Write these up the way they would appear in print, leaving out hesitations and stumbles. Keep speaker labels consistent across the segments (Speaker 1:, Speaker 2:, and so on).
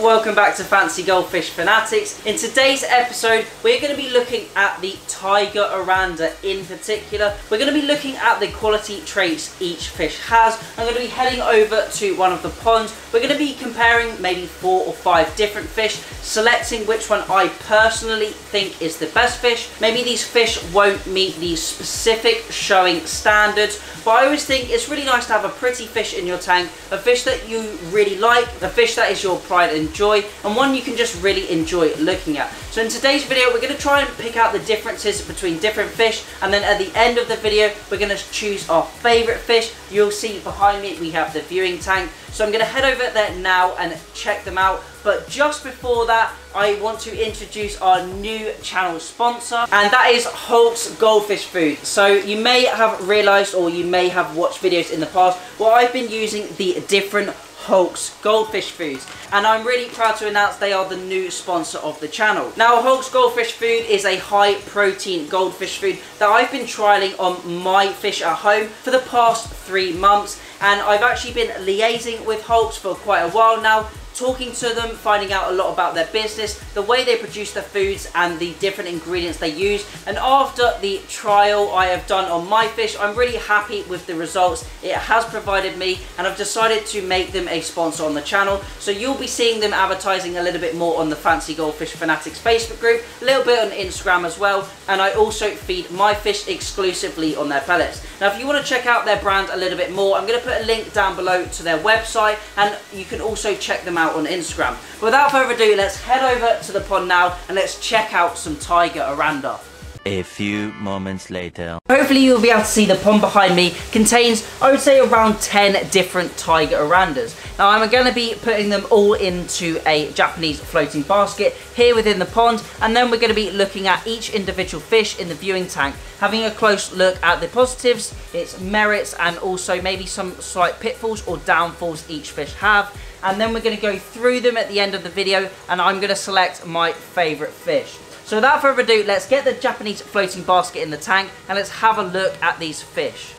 Speaker 1: welcome back to Fancy Goldfish Fanatics. In today's episode, we're going to be looking at the Tiger Oranda in particular. We're going to be looking at the quality traits each fish has. I'm going to be heading over to one of the ponds. We're going to be comparing maybe 4 or 5 different fish, selecting which one I personally think is the best fish. Maybe these fish won't meet the specific showing standards, but I always think it's really nice to have a pretty fish in your tank, a fish that you really like, a fish that is your pride and joy, and one you can just really enjoy looking at. So in today's video, we're going to try and pick out the differences between different fish, and then at the end of the video, we're going to choose our favourite fish. You'll see behind me, we have the viewing tank. So I'm going to head over there now and check them out. But just before that, I want to introduce our new channel sponsor, and that is Hulk's Goldfish Food. So you may have realised, or you may have watched videos in the past where I've been using the different Hulk's Goldfish Foods, and I'm really proud to announce they are the new sponsor of the channel. Now, Hulk's Goldfish Food is a high protein goldfish food that I've been trialling on my fish at home for the past 3 months, and I've actually been liaising with Hulk's for quite a while now, talking to them, finding out a lot about their business, the way they produce their foods and the different ingredients they use. And after the trial I have done on my fish, I'm really happy with the results it has provided me, and I've decided to make them a sponsor on the channel. So you'll be seeing them advertising a little bit more on the Fancy Goldfish Fanatics Facebook group, a little bit on Instagram as well, and I also feed my fish exclusively on their pellets. Now, if you want to check out their brand a little bit more, I'm going to put a link down below to their website, and you can also check them out on Instagram. But without further ado, let's head over to the pond now and let's check out some Tiger Oranda.
Speaker 2: A few moments later.
Speaker 1: Hopefully you'll be able to see the pond behind me contains, I would say, around 10 different Tiger Orandas. Now, I'm going to be putting them all into a Japanese floating basket here within the pond, and then we're going to be looking at each individual fish in the viewing tank, having a close look at the positives, its merits, and also maybe some slight pitfalls or downfalls each fish have. And then we're going to go through them at the end of the video, and I'm going to select my favourite fish. So without further ado, let's get the Japanese floating basket in the tank and let's have a look at these fish.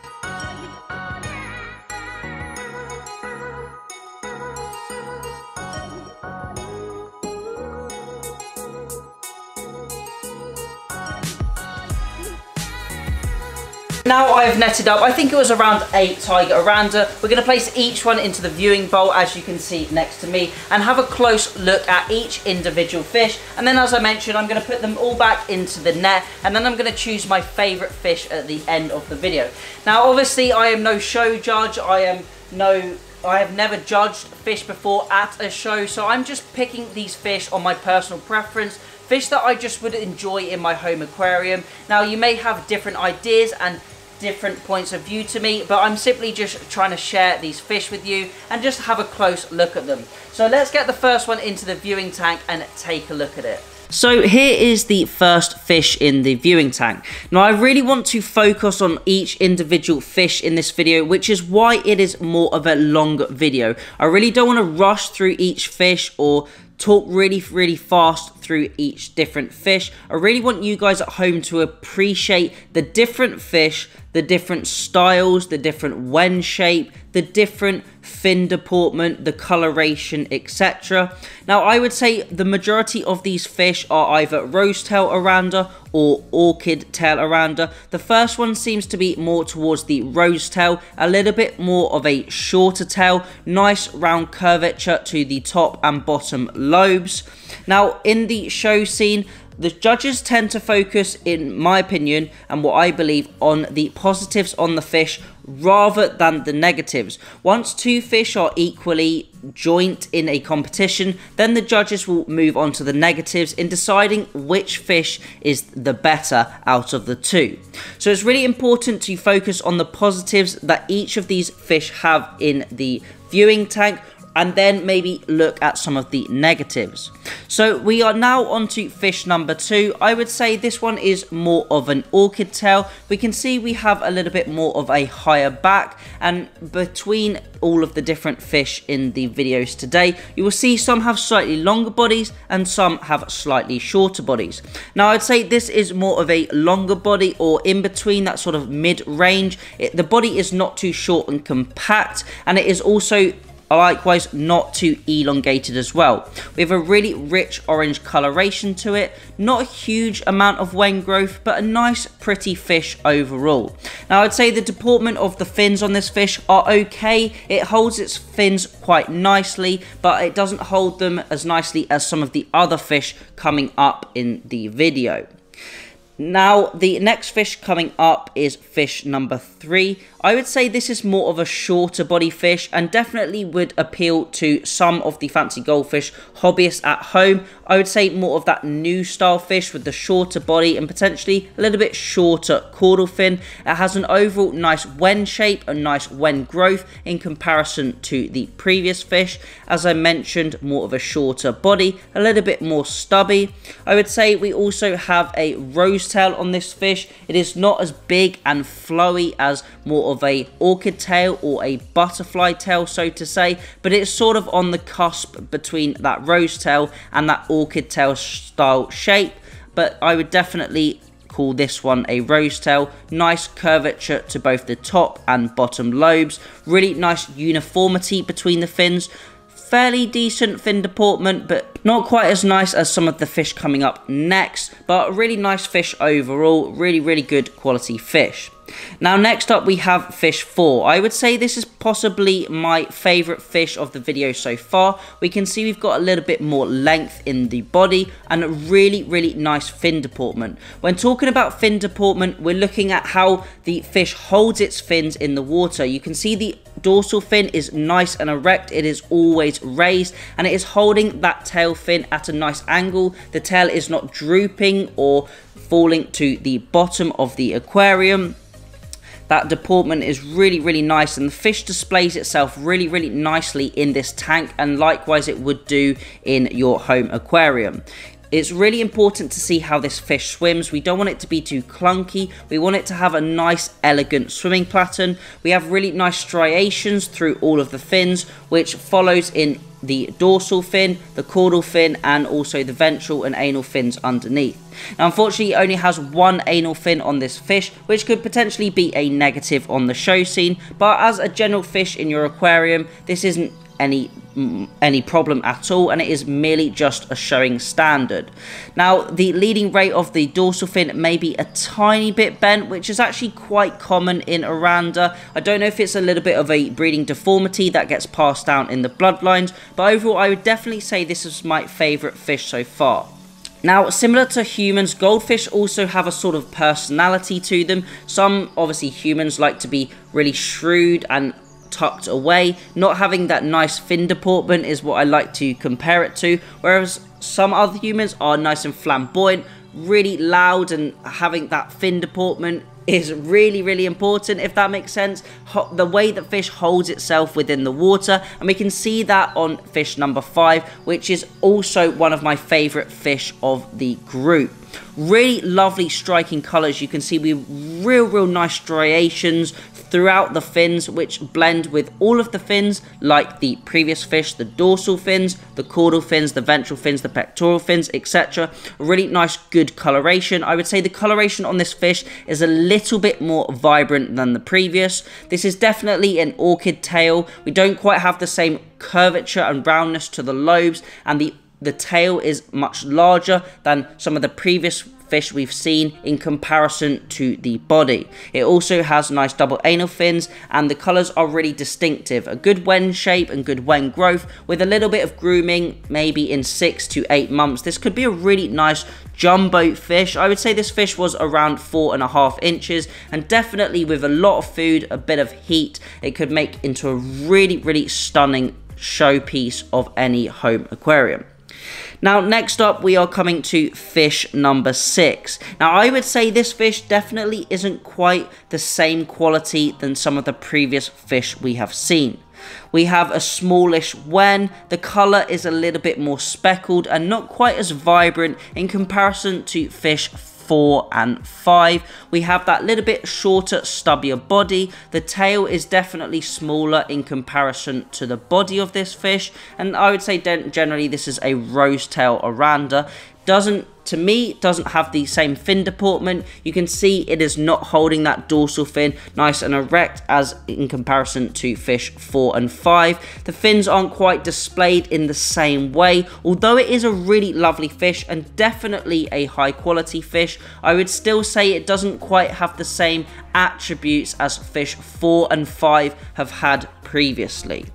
Speaker 1: Now I've netted up, I think it was around 8 Tiger Oranda. We're going to place each one into the viewing bowl, as you can see next to me, and have a close look at each individual fish. And then, as I mentioned, I'm going to put them all back into the net, and then I'm going to choose my favourite fish at the end of the video. Now, obviously, I am no show judge. I have never judged fish before at a show, so I'm just picking these fish on my personal preference. Fish that I just would enjoy in my home aquarium. Now, you may have different ideas and different points of view to me, but I'm simply just trying to share these fish with you and just have a close look at them. So let's get the first one into the viewing tank and take a look at it. So here is the first fish in the viewing tank. Now, I really want to focus on each individual fish in this video, which is why it is more of a longer video. I really don't want to rush through each fish or talk really fast through each different fish. I really want you guys at home to appreciate the different fish, the different styles, the different wen shape, the different fin deportment, the coloration, etc. Now, I would say the majority of these fish are either rose-tail Oranda or orchid tail Oranda. The first one seems to be more towards the rose tail, a little bit more of a shorter tail, nice round curvature to the top and bottom lobes. Now, in the show scene, the judges tend to focus, in my opinion, and what I believe, on the positives on the fish rather than the negatives. Once 2 fish are equally joint in a competition, then the judges will move on to the negatives in deciding which fish is the better out of the 2. So it's really important to focus on the positives that each of these fish have in the viewing tank, and then maybe look at some of the negatives. So we are now on to fish number 2. I would say this one is more of an orchid tail. We can see we have a little bit more of a higher back, and between all of the different fish in the videos today, you will see some have slightly longer bodies and some have slightly shorter bodies. Now, I'd say this is more of a longer body, or in between that sort of mid-range. The body is not too short and compact, and it is also likewise not too elongated as well. We have a really rich orange coloration to it, not a huge amount of wen growth, but a nice pretty fish overall. Now I'd say the deportment of the fins on this fish are okay. It holds its fins quite nicely, but it doesn't hold them as nicely as some of the other fish coming up in the video. Now, the next fish coming up is fish number 3. I would say this is more of a shorter body fish and definitely would appeal to some of the fancy goldfish hobbyists at home. I would say more of that new style fish with the shorter body and potentially a little bit shorter caudal fin. It has an overall nice wen shape, a nice wen growth in comparison to the previous fish. As I mentioned, more of a shorter body, a little bit more stubby. I would say we also have a rose tail on this fish. It is not as big and flowy as more of a orchid tail or a butterfly tail, so to say, but it's sort of on the cusp between that rose tail and that orchid tail style shape. But I would definitely call this one a rose tail. Nice curvature to both the top and bottom lobes, really nice uniformity between the fins. Fairly decent fin deportment, but not quite as nice as some of the fish coming up next, but a really nice fish overall. Really good quality fish. Now next up we have fish 4. I would say this is possibly my favourite fish of the video so far. We can see we've got a little bit more length in the body and a really nice fin deportment. When talking about fin deportment, we're looking at how the fish holds its fins in the water. You can see the dorsal fin is nice and erect, it is always raised, and it is holding that tail fin at a nice angle. The tail is not drooping or falling to the bottom of the aquarium. That deportment is really nice, and the fish displays itself really nicely in this tank, and likewise it would do in your home aquarium. It's really important to see how this fish swims. We don't want it to be too clunky. We want it to have a nice, elegant swimming pattern. We have really nice striations through all of the fins, which follows in the dorsal fin, the caudal fin, and also the ventral and anal fins underneath. Now, unfortunately, it only has one anal fin on this fish, which could potentially be a negative on the show scene, but as a general fish in your aquarium, this isn't any problem at all, and it is merely just a showing standard. Now, the leading rate of the dorsal fin may be a tiny bit bent, which is actually quite common in Oranda. I don't know if it's a little bit of a breeding deformity that gets passed down in the bloodlines, but overall I would definitely say this is my favourite fish so far. Now, similar to humans, goldfish also have a sort of personality to them. Some, obviously, humans like to be really shrewd and tucked away. Not having that nice fin deportment is what I like to compare it to, whereas some other humans are nice and flamboyant, really loud, and having that fin deportment is really important, if that makes sense. The way that fish holds itself within the water, and we can see that on fish number 5, which is also one of my favorite fish of the group. Really lovely striking colors. You can see we have real nice striations throughout the fins, which blend with all of the fins, like the previous fish, the dorsal fins, the caudal fins, the ventral fins, the pectoral fins, etc. A really nice good coloration. I would say the coloration on this fish is a little bit more vibrant than the previous. This is definitely an orchid tail. We don't quite have the same curvature and roundness to the lobes, and the tail is much larger than some of the previous fish we've seen in comparison to the body. It also has nice double anal fins, and the colours are really distinctive. A good wen shape and good wen growth with a little bit of grooming, maybe in 6 to 8 months. This could be a really nice jumbo fish. I would say this fish was around 4.5 inches, and definitely with a lot of food, a bit of heat, it could make into a really stunning showpiece of any home aquarium. Now, next up, we are coming to fish number 6. Now, I would say this fish definitely isn't quite the same quality than some of the previous fish we have seen. We have a smallish wen. The colour is a little bit more speckled and not quite as vibrant in comparison to fish 4 and 5. We have that little bit shorter, stubbier body. The tail is definitely smaller in comparison to the body of this fish, and I would say generally this is a rose tail Oranda. to me, doesn't have the same fin deportment. You can see it is not holding that dorsal fin nice and erect as in comparison to fish 4 and 5. The fins aren't quite displayed in the same way. Although it is a really lovely fish and definitely a high quality fish, I would still say it doesn't quite have the same attributes as fish 4 and 5 have had previously.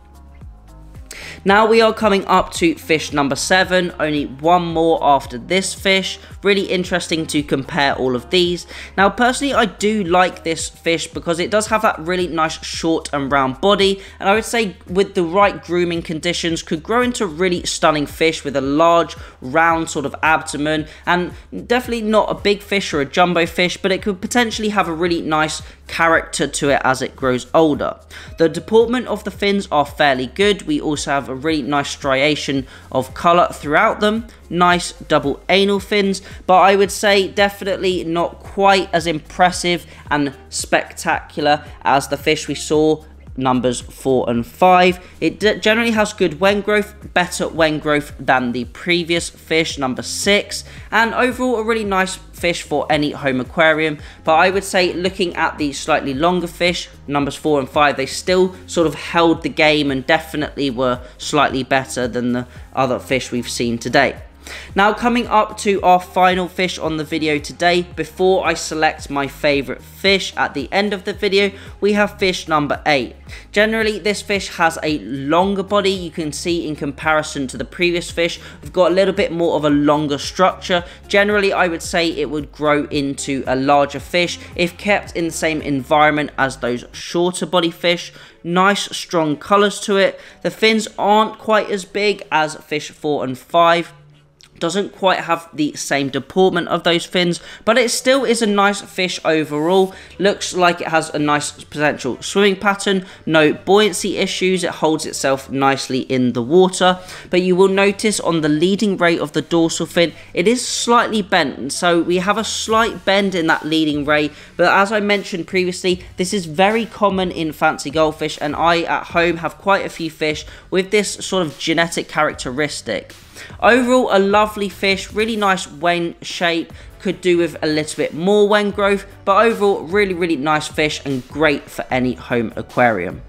Speaker 1: Now we are coming up to fish number 7, only one more after this fish. Really interesting to compare all of these. Now personally I do like this fish because it does have that really nice short and round body, and I would say with the right grooming conditions could grow into a really stunning fish with a large round sort of abdomen, and definitely not a big fish or a jumbo fish, but it could potentially have a really nice character to it as it grows older. The deportment of the fins are fairly good. We also have a really nice striation of colour throughout them. Nice double anal fins, but I would say definitely not quite as impressive and spectacular as the fish we saw numbers 4 and 5. It generally has good wen growth, better wen growth than the previous fish number 6, and overall a really nice fish for any home aquarium. But I would say looking at the slightly longer fish numbers 4 and 5, they still sort of held the game and definitely were slightly better than the other fish we've seen today. Now coming up to our final fish on the video today, before I select my favourite fish at the end of the video, we have fish number 8. Generally this fish has a longer body. You can see in comparison to the previous fish, we've got a little bit more of a longer structure. Generally I would say it would grow into a larger fish if kept in the same environment as those shorter body fish. Nice strong colours to it. The fins aren't quite as big as fish 4 and 5. Doesn't quite have the same deportment of those fins, but it still is a nice fish overall. Looks like it has a nice potential swimming pattern, no buoyancy issues, it holds itself nicely in the water. But you will notice on the leading ray of the dorsal fin, it is slightly bent, so we have a slight bend in that leading ray. But as I mentioned previously, this is very common in fancy goldfish, and I at home have quite a few fish with this sort of genetic characteristic. Overall a lovely fish, really nice wen shape, could do with a little bit more wen growth, but overall really nice fish and great for any home aquarium.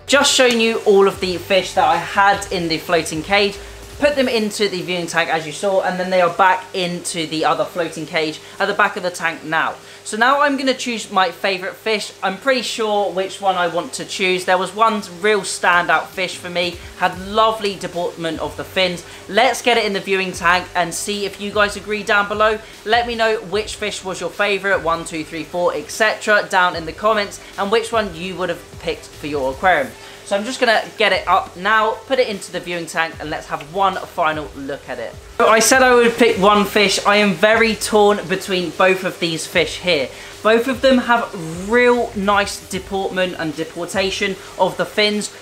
Speaker 1: Just showing you all of the fish that I had in the floating cage. Put them into the viewing tank as you saw, and then they are back into the other floating cage at the back of the tank now. So now I'm going to choose my favourite fish. I'm pretty sure which one I want to choose. There was one real standout fish for me, had lovely deportment of the fins. Let's get it in the viewing tank and see if you guys agree down below. Let me know which fish was your favourite, 1, 2, 3, 4, etc. down in the comments, and which one you would have picked for your aquarium. So I'm just going to get it up now, put it into the viewing tank, and let's have one final look at it. So I said I would pick one fish. I am very torn between both of these fish here. Both of them have real nice deportment and deportation of the fins.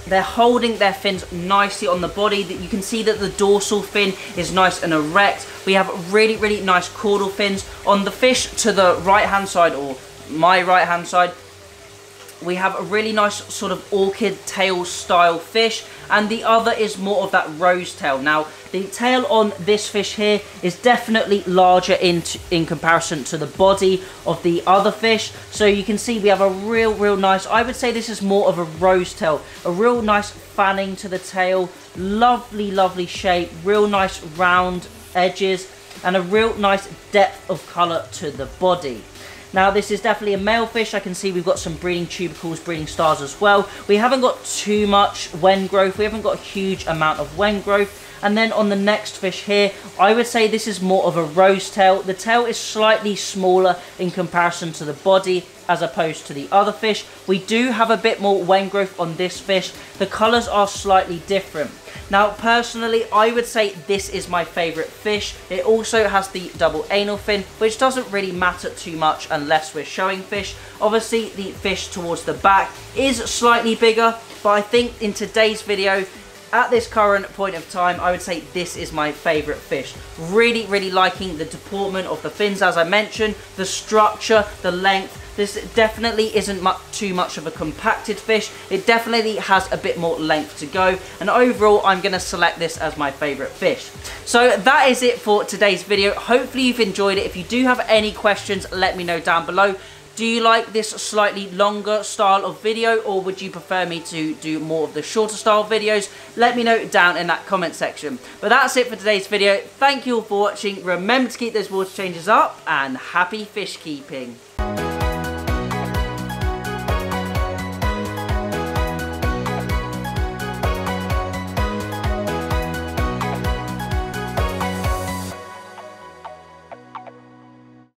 Speaker 1: They're holding their fins nicely on the body. You can see that the dorsal fin is nice and erect. We have really nice caudal fins. On the fish to the right hand side, or my right hand side, we have a really nice sort of orchid tail style fish, and the other is more of that rose tail. Now the tail on this fish here is definitely larger in comparison to the body of the other fish, so you can see we have a real nice, I would say this is more of a rose tail, a real nice fanning to the tail, lovely shape, real nice round edges, and a real nice depth of colour to the body. Now this is definitely a male fish. I can see we've got some breeding tubercles, breeding stars as well. We haven't got too much wen growth. We haven't got a huge amount of wen growth. And then on the next fish here, I would say this is more of a rose tail. The tail is slightly smaller in comparison to the body as opposed to the other fish. We do have a bit more wen growth on this fish. The colours are slightly different. Now personally I would say this is my favourite fish. It also has the double anal fin, which doesn't really matter too much unless we're showing fish. Obviously the fish towards the back is slightly bigger, but I think in today's video, at this current point of time, I would say this is my favourite fish. Really liking the deportment of the fins, as I mentioned, the structure, the length, This definitely isn't too much of a compacted fish. It definitely has a bit more length to go, and overall I'm going to select this as my favourite fish. So that is it for today's video. Hopefully you've enjoyed it. If you do have any questions, let me know down below. Do you like this slightly longer style of video, or would you prefer me to do more of the shorter style videos? Let me know down in that comment section. But that's it for today's video. Thank you all for watching. Remember to keep those water changes up, and happy fish keeping.